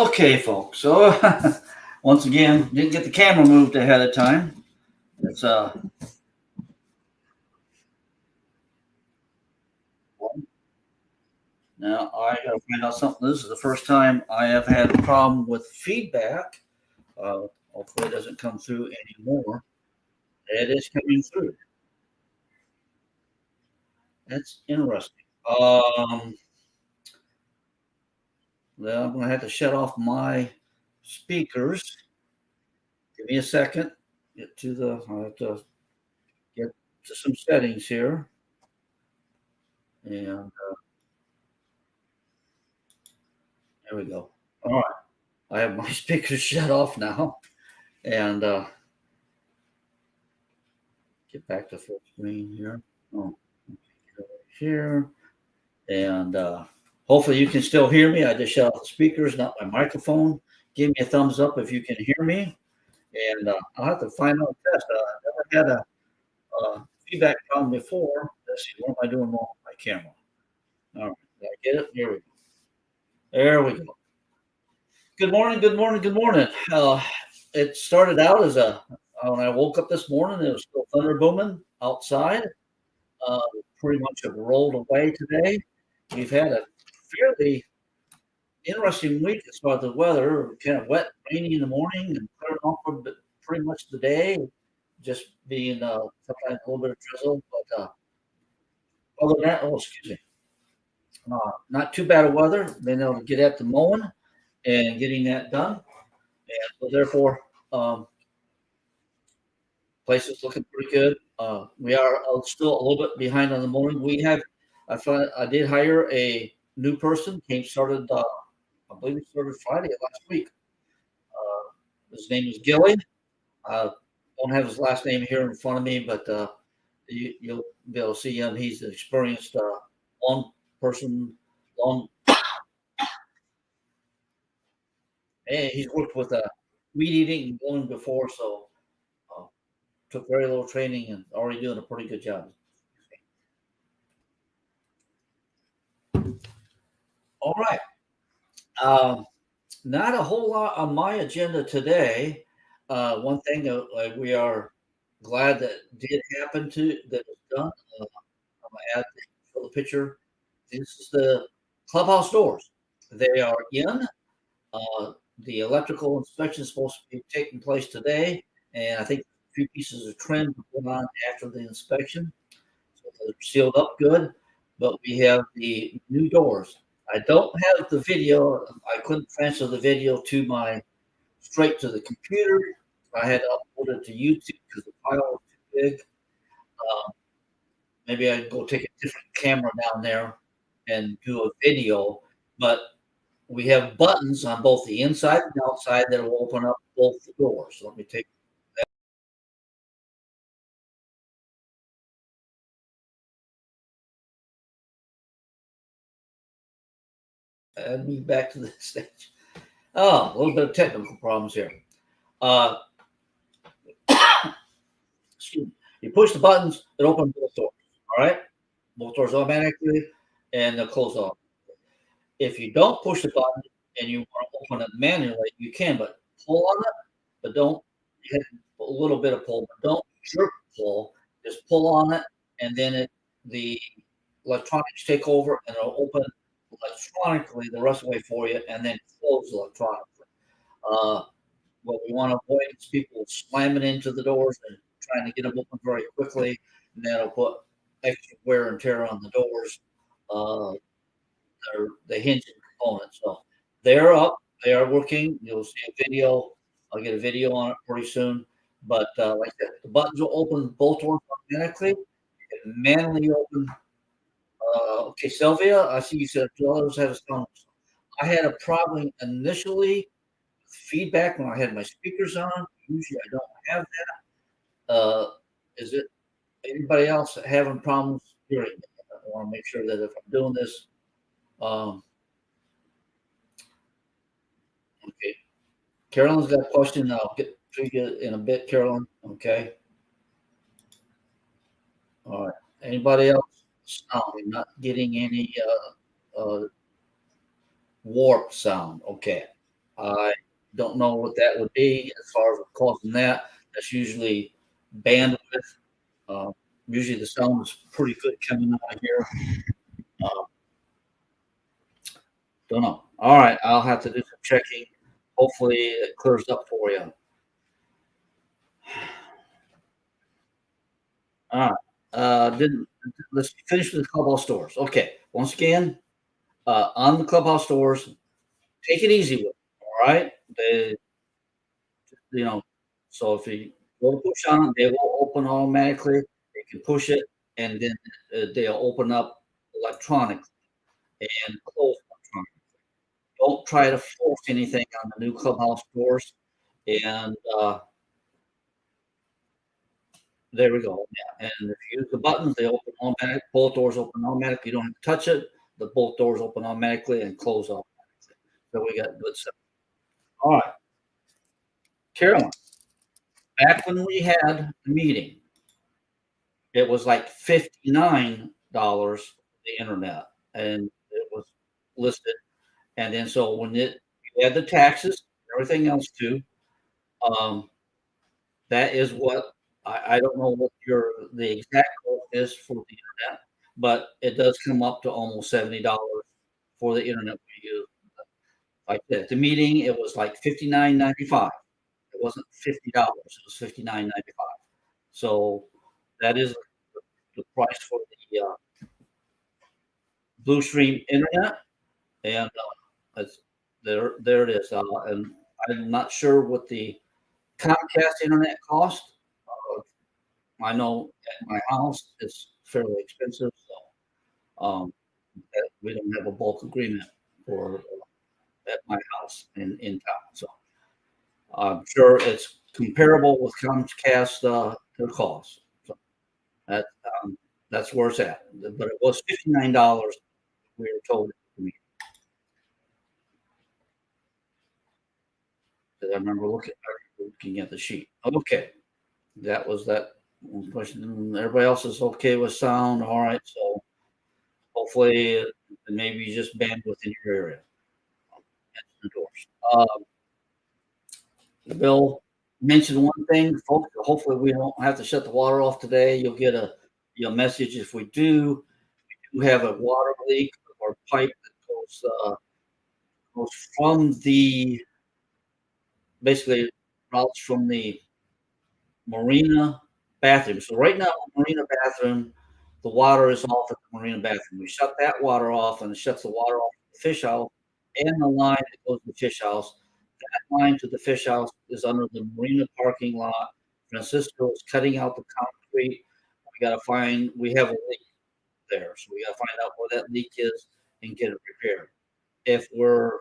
Okay, folks. So once again, didn't get the camera moved ahead of time. It's now I gotta find out something. This is the first time I have had a problem with feedback. Hopefully it doesn't come through anymore. It is coming through. That's interesting. Well, I'm gonna have to shut off my speakers. Give me a second. I have to get to some settings here. And there we go. All right. I have my speakers shut off now. And get back to full screen here. Oh, here. And hopefully you can still hear me. I just shut off the speakers, not my microphone. Give me a thumbs up if you can hear me. And I'll have to find out a test. I never had a feedback problem before. Let's see, what am I doing wrong with my camera? All right, did I get it? Here we go. There we go. Good morning, good morning, good morning. It started out as when I woke up this morning, it was still thunder booming outside. Uh, Pretty much have rolled away today. We've had a fairly interesting week as far as the weather. Kind of wet, rainy in the morning, and clearing off for pretty much the day. Just being sometimes a little bit of drizzle, but other than that, oh excuse me, not too bad of weather. Been able to get at the mowing and getting that done, and so therefore, place is looking pretty good. We are still a little bit behind on the mowing. I did hire a new person. I believe he started Friday of last week. His name is Gilly. I don't have his last name here in front of me, but you'll be able to see him. He's an experienced lawn person, long, and he's worked with weed eating and mowing before, so uh, took very little training and already doing a pretty good job. All right. Um, Not a whole lot on my agenda today. One thing we are glad that did happen to that was done. I'm gonna add show the picture. This is the clubhouse doors. They are in. The electrical inspection is supposed to be taking place today, and I think a few pieces of trim to put on after the inspection. So they're sealed up good, but we have the new doors. I don't have the video. I couldn't transfer the video to my straight to the computer. I had to upload it to YouTube because the file was too big. Uh, Maybe I'd go take a different camera down there and do a video. But we have buttons on both the inside and outside that will open up both the doors. So let me take add me back to the stage. Oh, a little bit of technical problems here. Uh, excuse me. You push the buttons, it opens both doors. All right, both doors automatically, and they'll close off. If you don't push the button and you want to open it manually, you can, but pull on it, but don't hit a little bit of pull, but don't jerk pull. Just pull on it, and then the electronics take over, and it'll open electronically the rest of the way for you, and then close electronically. Uh, what we want to avoid is people slamming into the doors and trying to get them open very quickly, and that'll put extra wear and tear on the doors. Uh, or the hinging components. So they're up, they are working. You'll see a video. I'll get a video on it pretty soon. But like I said, the buttons will open both doors automatically. You can manually open. Okay, Sylvia, I see you said others had a stone. I had a problem initially. Feedback when I had my speakers on. Usually I don't have that. Is it anybody else having problems hearing me? I want to make sure that if I'm doing this, um, okay. Carolyn's got a question. I'll get to you in a bit, Carolyn. Okay. All right. Anybody else? Sound? I'm not getting any warp sound. Okay. I don't know what that would be as far as costing that. That's usually bandwidth. Uh, Usually the sound is pretty good coming out of here. Uh, don't know. All right, I'll have to do some checking. Hopefully it clears up for you. All right. Didn't Let's finish with the clubhouse stores. Okay. Once again, on the clubhouse stores, take it easy with them. All right. They, you know, so if you go to push on them, they will open automatically. They can push it, and then they'll open up electronically and close electronically. Don't try to force anything on the new clubhouse doors. And there we go. Yeah. And if you use the buttons, they open automatic. Both doors open automatically. You don't have to touch it. The both doors open automatically and close automatically. So we got good stuff. All right, Carolyn. Back when we had the meeting, it was like $59 for the internet, and it was listed. And then so when you add the taxes, everything else too, um, that is what I don't know what the exact cost is for the internet, but it does come up to almost $70 for the internet we use. Like at the meeting, it was like 59.95. It wasn't $50. It was 59.95. So that is the price for the Blue Stream internet, and that's, there it is. And I'm not sure what the Comcast internet cost. I know at my house it's fairly expensive, so we don't have a bulk agreement for at my house in town. So I'm sure it's comparable with Comcast their cost. So that that's where it's at. But it was $59. We were told to me. I remember looking at the sheet. Okay, that was that one question. Everybody else is okay with sound. All right, so hopefully maybe just bandwidth in your area. The doors. Bill mentioned one thing, folks. Hopefully, we don't have to shut the water off today. You'll get a message if we do. We have a water leak or pipe that goes from the basically routes from the marina bathroom. So right now, the marina bathroom, the water is off at the marina bathroom. We shut that water off, and it shuts the water off the fish house and the line that goes to the fish house. That line to the fish house is under the marina parking lot. Francisco is cutting out the concrete. We got to find. We have a leak there, so we got to find out where that leak is and get it repaired. If we're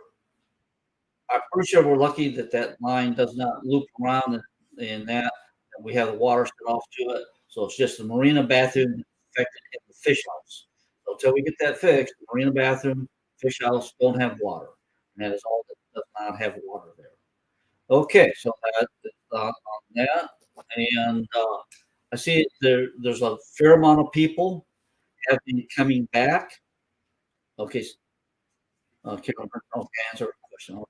I'm pretty sure we're lucky that that line does not loop around in that. We have the water shut off to it, so it's just the marina bathroom affected in the fish house. So until we get that fixed, the marina bathroom, fish house don't have water, and that is all that does not have water there. Okay, so that is on that, and I see there's a fair amount of people have been coming back. Okay, Carolyn, okay, answer the question.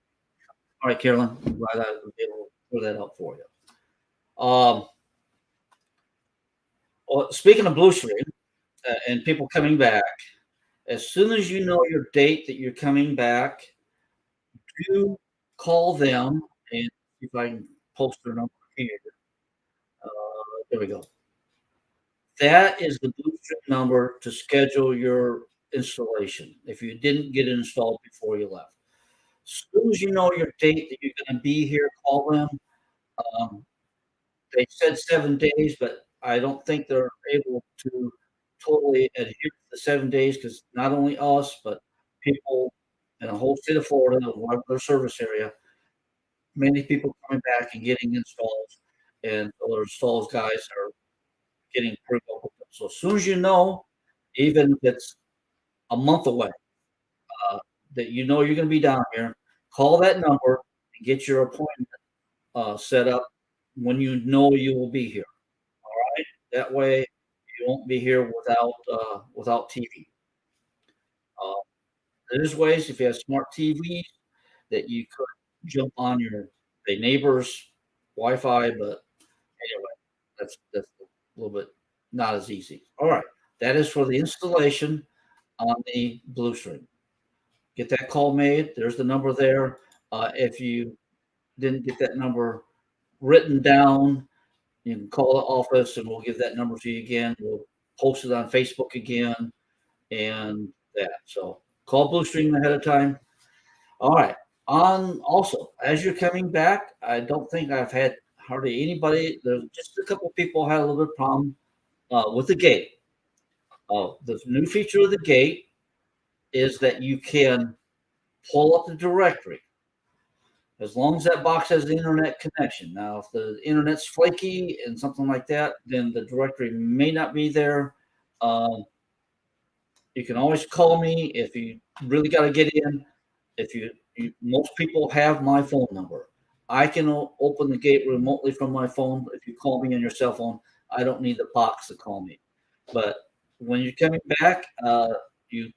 All right, Carolyn, I'm glad I was able to clear that up for you. Um, well, speaking of Blue Stream and people coming back, as soon as you know your date that you're coming back, do call them and see if I can post their number here. Uh, there we go. That is the Blue Stream number to schedule your installation if you didn't get it installed before you left. As soon as you know your date that you're going to be here, call them. Um, they said 7 days, but I don't think they're able to totally adhere to the 7 days because not only us, but people in the whole state of Florida, their service area, many people coming back and getting installs, and so their installs guys are getting pretty well. So as soon as you know, even if it's a month away, that you know you're going to be down here, call that number and get your appointment set up when you know you will be here. All right, that way you won't be here without TV. Uh, there's ways if you have smart TVs that you could. jump on your neighbor's Wi-Fi, but anyway, that's a little bit not as easy. All right, that is for the installation on the Bluestream. Get that call made. There's the number there. If you didn't get that number written down, you can call the office and we'll give that number to you again. We'll post it on Facebook again and that. So call Bluestream ahead of time. All right. On also, as you're coming back, I don't think I've had hardly anybody. There's just a couple people had a little bit of problem with the gate. The new feature of the gate is that you can pull up the directory as long as that box has an internet connection. Now, if the internet's flaky and something like that, then the directory may not be there. You can always call me if you really got to get in. If most people have my phone number. I can open the gate remotely from my phone. If you call me on your cell phone, I don't need the box to call me. But when you're coming back, you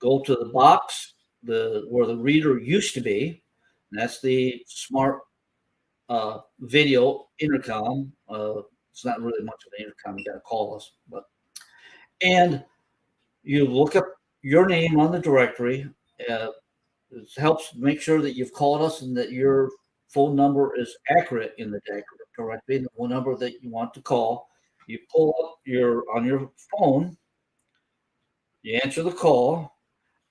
go to the box, where the reader used to be. That's the smart video intercom. It's not really much of an intercom. You got to call us, and you look up your name on the directory. It helps make sure that you've called us and that your phone number is accurate in the directory, the phone number that you want to call. You pull up on your phone, you answer the call,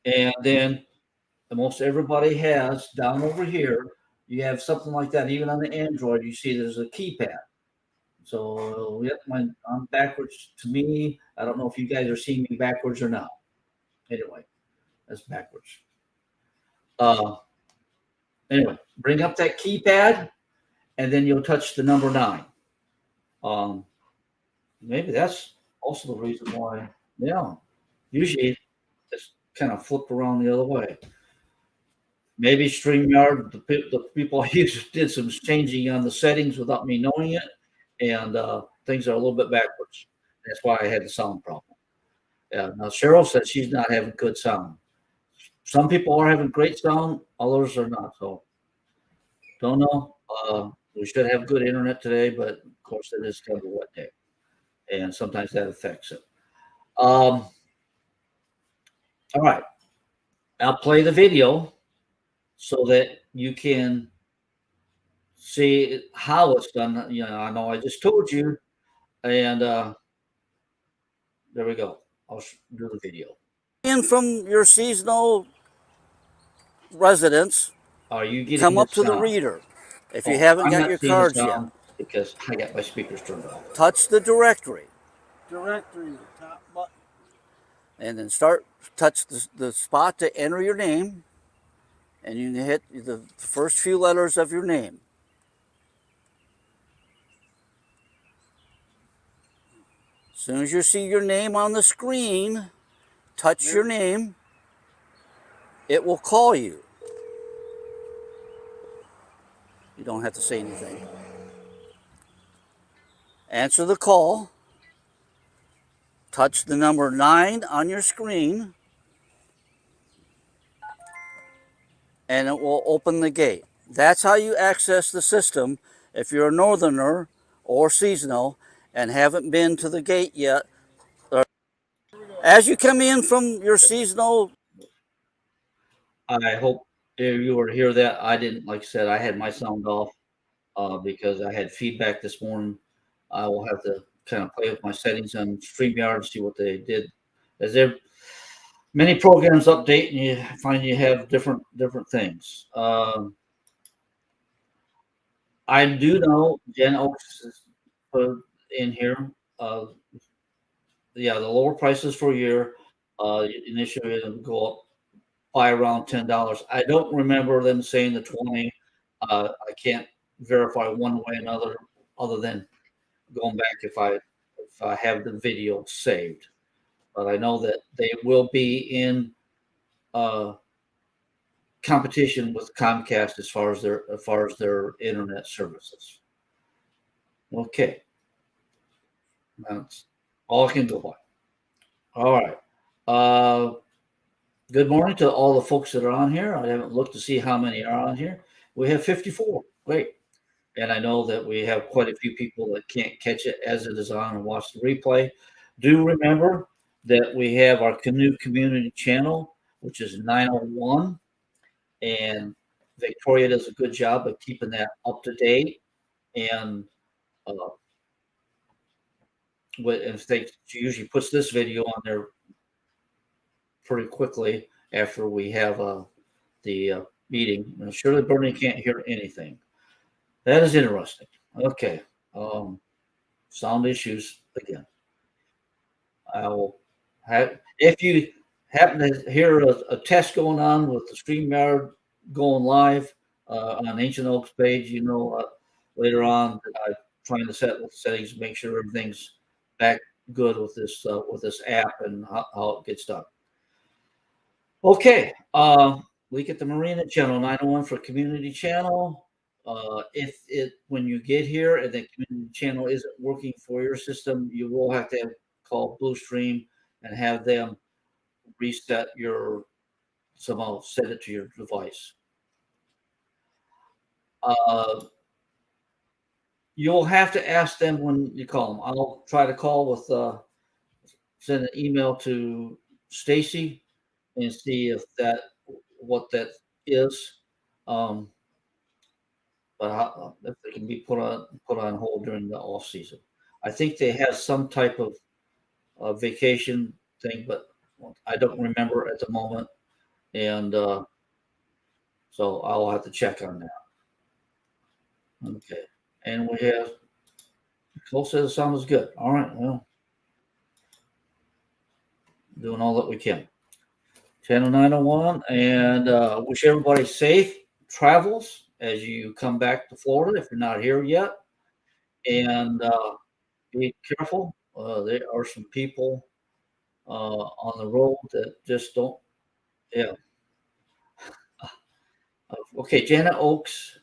and then most everybody has down over here, you have something like that. Even on the Android, you see there's a keypad. So, yep, I'm backwards to me. I don't know if you guys are seeing me backwards or not. Anyway, that's backwards. Anyway, bring up that keypad, and then you'll touch the number 9. Maybe that's also the reason why. Yeah, usually it's kind of flipped around the other way. Maybe StreamYard, the people I used did some changing on the settings without me knowing it, and things are a little bit backwards. That's why I had the sound problem. Yeah. Now Cheryl said she's not having good sound. Some people are having great sound, others are not. So don't know. We should have good internet today, but of course it is kind of a wet day, and sometimes that affects it. All right, I'll play the video so that you can see how it's done. I know I just told you, and there we go. I'll do the video. In from your seasonal residence, Are you getting come up to sound? the reader. If you haven't got your cards yet, because I got my speakers turned off. Touch the directory. Directory, top button. And then touch the spot to enter your name, and you can hit the first few letters of your name. As soon as you see your name on the screen, touch your name. It will call you. You don't have to say anything. Answer the call. Touch the number 9 on your screen, and it will open the gate. That's how you access the system if you're a northerner or seasonal and haven't been to the gate yet. As you come in from your seasonal. I hope you were hear that. I didn't, like I said, I had my sound off because I had feedback this morning. I will have to kind of play with my settings on StreamYard and see what they did. As there many programs update, and you find you have different things. I do know Jen Oaks is put in here. The lower prices for a year. Initially, it'll go up by around $10. I don't remember them saying the 20. I can't verify one way or another, other than going back if I have the video saved. But I know that they will be in competition with Comcast as far as their internet services. Okay, that's all I can go by. All right. Good morning to all the folks that are on here. I haven't looked to see how many are on here. We have 54. Great. And I know that we have quite a few people that can't catch it as it is on and watch the replay. Do remember that we have our Canoe Community channel, which is 901. And Victoria does a good job of keeping that up to date. And uh, she usually puts this video on there pretty quickly after we have the meeting. And Shirley Bernie can't hear anything. That is interesting. Okay. Sound issues again. I will have, if you happen to hear a test going on with the StreamYard going live on Ancient Oaks page, later on that I'm trying to set with settings, make sure everything's back good with this app and how it gets done. Okay, we get the Marina channel 901 for community channel. When you get here and the community channel isn't working for your system, you will have to call Bluestream and have them reset somehow set it to your device. You'll have to ask them when you call them. I'll try to call send an email to Stacy and see what that is. But if they can be put on hold during the off season. I think they have some type of vacation thing, but I don't remember at the moment, and so I'll have to check on that. Okay, and we have Cole says the sound is good. All right, well, doing all that we can. Channel 901, and wish everybody safe travels as you come back to Florida if you're not here yet, and be careful. There are some people on the road that just don't. Yeah. Okay, Janet Oaks.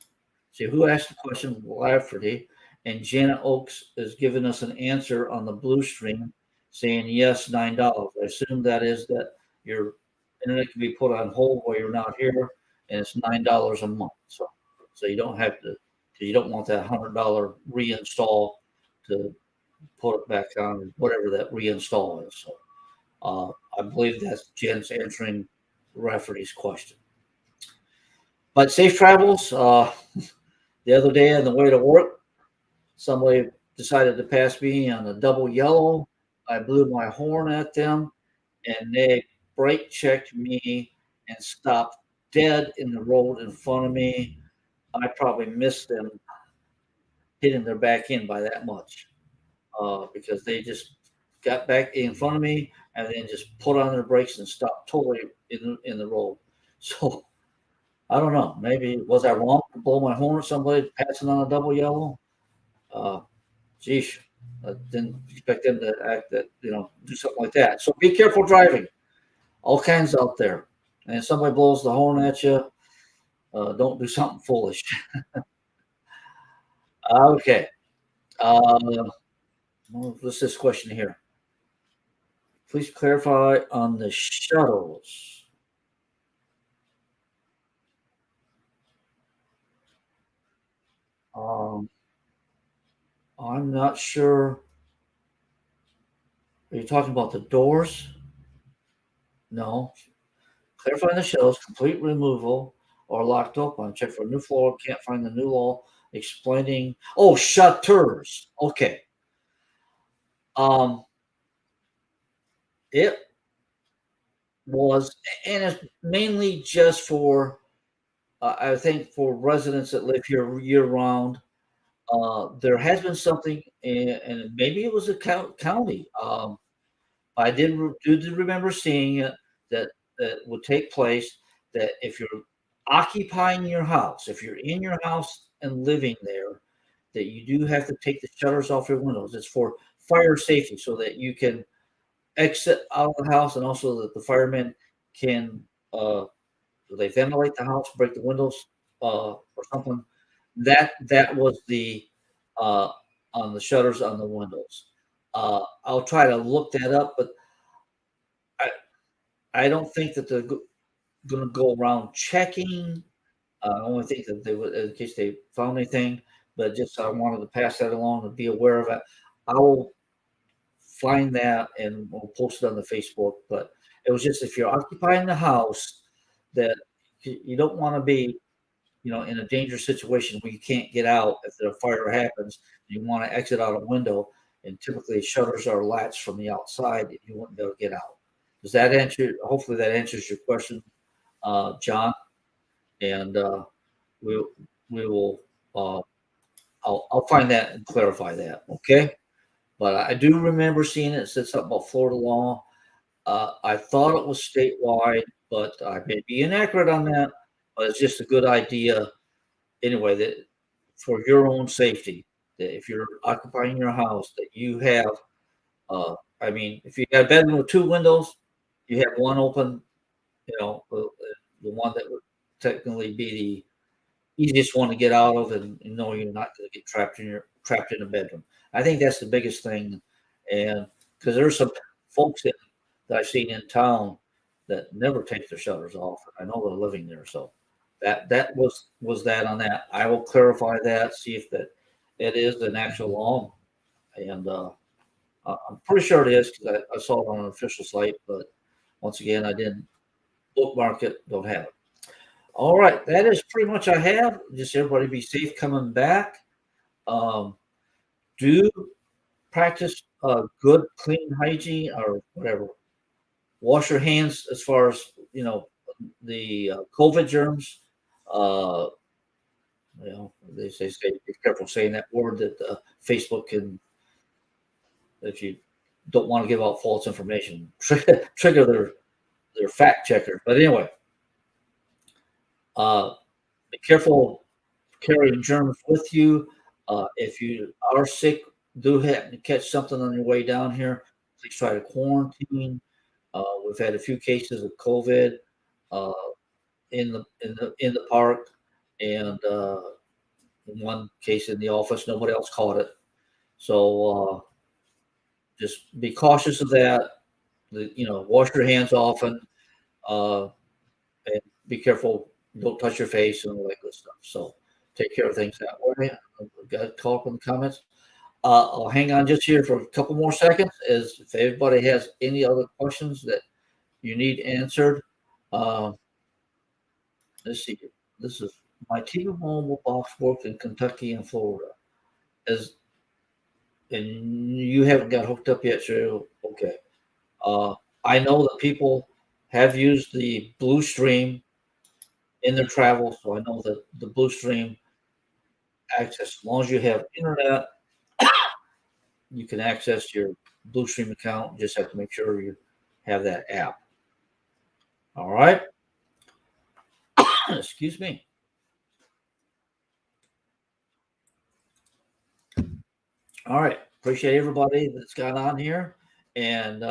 See who asked the question? Lafferty, and Janet Oaks is giving us an answer on the Bluestream, saying yes, $9. I assume that is that your internet can be put on hold while you're not here, and it's $9 a month. So you don't have to. You don't want that $100 reinstall to put it back on, whatever that reinstall is. So I believe that's Jen's answering Rafferty's question. But safe travels. The other day on the way to work, somebody decided to pass me on a double yellow. I blew my horn at them, and they brake checked me and stopped dead in the road in front of me. I probably missed them hitting their back end by that much because they just got back in front of me and then just put on their brakes and stopped totally in the road. So I don't know. Maybe was I wrong to blow my horn at somebody passing on a double yellow? Geez, I didn't expect them to act that, do something like that. So be careful driving. All kinds out there. And if somebody blows the horn at you, don't do something foolish. Okay. What's this question here? Please clarify on the shuttles. I'm not sure. Are you talking about the doors? No. Clarifying the shuttles, complete removal or locked open. Check for new floor. Can't find the new law explaining. Oh, shutters. Okay. It was, and it's mainly just for, I think, for residents that live here year round. There has been something, and maybe it was a county. I did remember seeing it that would take place. That if you're occupying your house, if you're in your house and living there, that you do have to take the shutters off your windows. It's for fire safety, so that you can exit out of the house, and also that the firemen can they ventilate the house, break the windows, or something. That was the on the shutters on the windows. I'll try to look that up, but I don't think that they're going to go around checking I only think that they would, in case they found anything, but just I wanted to pass that along and be aware of it. I will find that and we'll post it on the Facebook. But it was just if you're occupying the house, that you don't want to be, in a dangerous situation where you can't get out if the fire happens. You want to exit out a window, and typically shutters are latched from the outside, and you wouldn't be able to get out. Does that answer? Hopefully, that answers your question, John. And we we will. I'll find that and clarify that. Okay. But I do remember seeing it. It said something about Florida law. I thought it was statewide, but I may be inaccurate on that. But it's just a good idea anyway, that for your own safety, that if you're occupying your house, that you have, I mean, if you got a bedroom with two windows, you have one open, the one that would technically be the easiest one to get out of, and know you're not going to get trapped in a bedroom. I think that's the biggest thing, and because there's some folks that I've seen in town that never take their shutters off. I know they're living there, so that was that on that. I will clarify that, see if that it is an actual law, and I'm pretty sure it is because I saw it on an official site. But once again, I didn't bookmark it, don't have it. All right, that is pretty much I have. Just everybody be safe coming back. Do practice good, clean hygiene or whatever. Wash your hands as far as the COVID germs. Uh, they say be careful saying that word that Facebook can, if you don't want to give out false information, trigger their fact checker. But anyway, be careful carrying germs with you. If you are sick, do happen to catch something on your way down here, please try to quarantine. We've had a few cases of COVID uh, in the park, and in one case in the office. Nobody else caught it, so just be cautious of that. Wash your hands often, uh, and be careful. Don't touch your face and all that good stuff. So take care of things that way. I've got a call from the comments. I'll hang on just here for a couple more seconds, as if everybody has any other questions that you need answered. Let's see. This is my T-Mobile box worked in Kentucky and Florida. And you haven't got hooked up yet, so okay. I know that people have used the Blue Stream in their travel, so I know that the Blue Stream access, as long as you have internet, you can access your Blue Stream account. You just have to make sure you have that app. All right. Excuse me. All right. Appreciate everybody that's got on here, and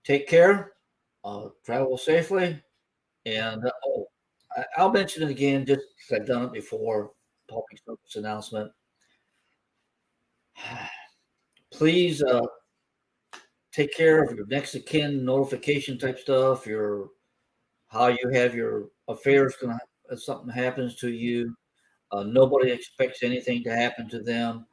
take care. Travel safely. And I'll mention it again just because I've done it before. Public service announcement. Please take care of your next of kin notification type stuff. How you have your affairs going to, if something happens to you. Nobody expects anything to happen to them,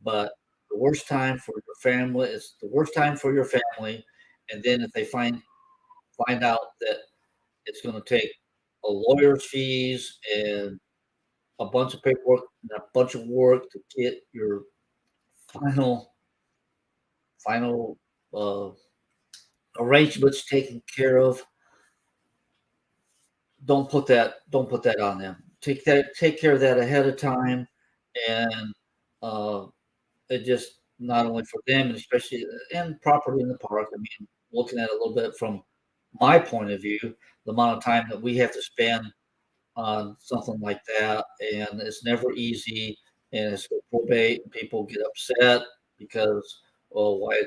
but the worst time for your family is the worst time for your family. And then if they find out that it's going to take a lawyer's fees and a bunch of paperwork and a bunch of work to get your final arrangements taken care of, don't put that on them. Take care of that ahead of time, and it just not only for them, and especially and property in the park. I mean, looking at it a little bit from my point of view, the amount of time that we have to spend on something like that, and it's never easy, and it's probate, and people get upset because, well, why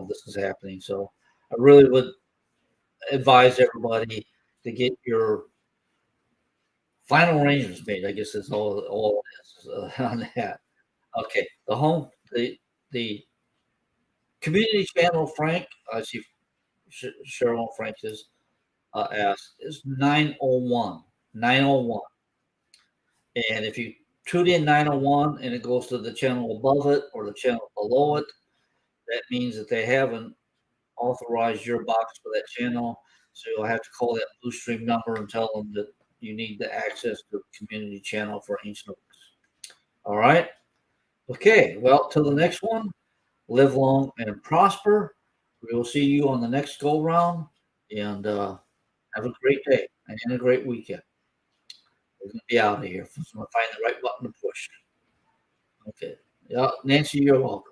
this is happening. So I really would advise everybody to get your final arrangements made. I guess that's all it is on that. Okay, the community channel, Frank. I see Cheryl Frank is asked is 901. 901. And if you tune in 901 and it goes to the channel above it or the channel below it, that means that they haven't authorized your box for that channel. So you'll have to call that Blue Stream number and tell them that you need the access to the community channel for Ancient Oaks. All right. Okay. Well, till the next one, live long and prosper. We will see you on the next go round, and have a great day and a great weekend. We're going to be out of here. So I'm going to find the right button to push. Okay. Yeah, Nancy, you're welcome.